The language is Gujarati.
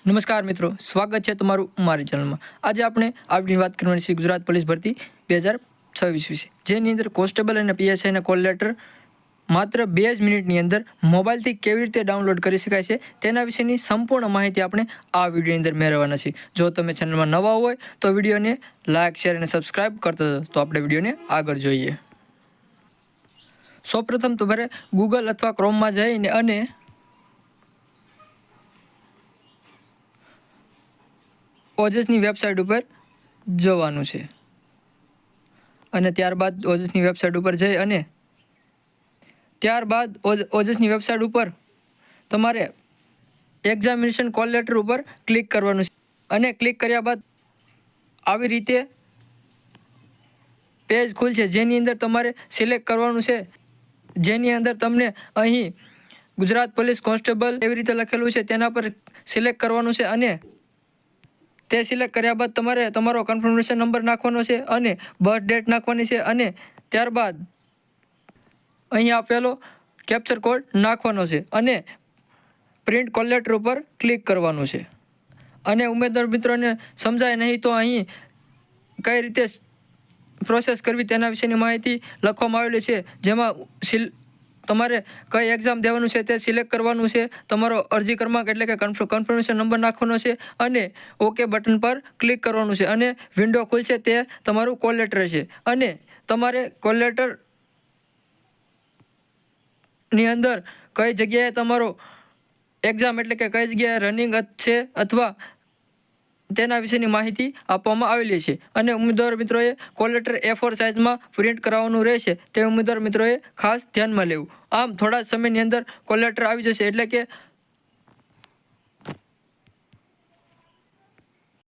નમસ્કાર મિત્રો, સ્વાગત છે તમારું મારી ચેનલમાં। આજે આપણે આપણી વાત કરવાની છે ગુજરાત પોલીસ ભરતી 2026 વિશે, જેની અંદર કોન્સ્ટેબલ અને પીએસઆઈના કોલ લેટર માત્ર 2 જ મિનિટની અંદર મોબાઈલથી કેવી રીતે ડાઉનલોડ કરી શકાય છે તેના વિશેની સંપૂર્ણ માહિતી આપણે આ વિડીયોની અંદર મેળવવાના છીએ। જો તમે ચેનલમાં નવા હોય તો વિડીયોને લાઇક, શેર અને સબસ્ક્રાઇબ કરતા જાઓ। તો આપણે વિડીયોને આગળ જોઈએ। સૌપ્રથમ તમારે ગૂગલ અથવા ક્રોમમાં જઈને અને ઓજસની વેબસાઇટ ઉપર જવાનું છે અને ત્યારબાદ ઓજસની વેબસાઇટ ઉપર જઈ અને ત્યારબાદ ઓજસની વેબસાઇટ ઉપર તમારે એક્ઝામિનેશન કોલ લેટર ઉપર ક્લિક કરવાનું છે અને ક્લિક કર્યા બાદ આવી રીતે પેજ ખુલશે, જેની અંદર તમારે સિલેક્ટ કરવાનું છે, જેની અંદર તમને અહીં ગુજરાત પોલીસ કોન્સ્ટેબલ એવી રીતે લખેલું છે તેના પર સિલેક્ટ કરવાનું છે અને તે સિલેક્ટ કર્યા બાદ તમારે તમારો કન્ફર્મેશન નંબર નાખવાનો છે અને બર્થ ડેટ નાખવાની છે અને ત્યારબાદ અહીં આપેલો કેપ્ચર કોડ નાખવાનો છે અને પ્રિન્ટ કોલ લેટર ઉપર ક્લિક કરવાનું છે। અને ઉમેદવાર મિત્રોને સમજાય નહીં તો અહીં કઈ રીતે પ્રોસેસ કરવી તેના વિશેની માહિતી લખવામાં આવેલી છે, જેમાં તમારે કઈ એક્ઝામ દેવાનું છે તે સિલેક્ટ કરવાનું છે, તમારો અરજી ક્રમાંક એટલે કે કન્ફર્મેશન નંબર નાખવાનો છે અને ઓકે બટન પર ક્લિક કરવાનું છે અને વિન્ડો ખુલશે, તે તમારું કોલ લેટર છે અને તમારે કોલ લેટરની અંદર કઈ જગ્યાએ તમારો એક્ઝામ એટલે કે કઈ જગ્યાએ રનિંગ છે અથવા તેના વિશેની માહિતી આપવામાં આવેલી છે અને ઉમેદવાર મિત્રોએ કોલ લેટર A4 સાઇઝમાં પ્રિન્ટ કરાવવાનું રહેશે, તે ઉમેદવાર મિત્રોએ ખાસ ધ્યાનમાં લેવું। આમ થોડા સમયની અંદર કોલ લેટર આવી જશે, એટલે કે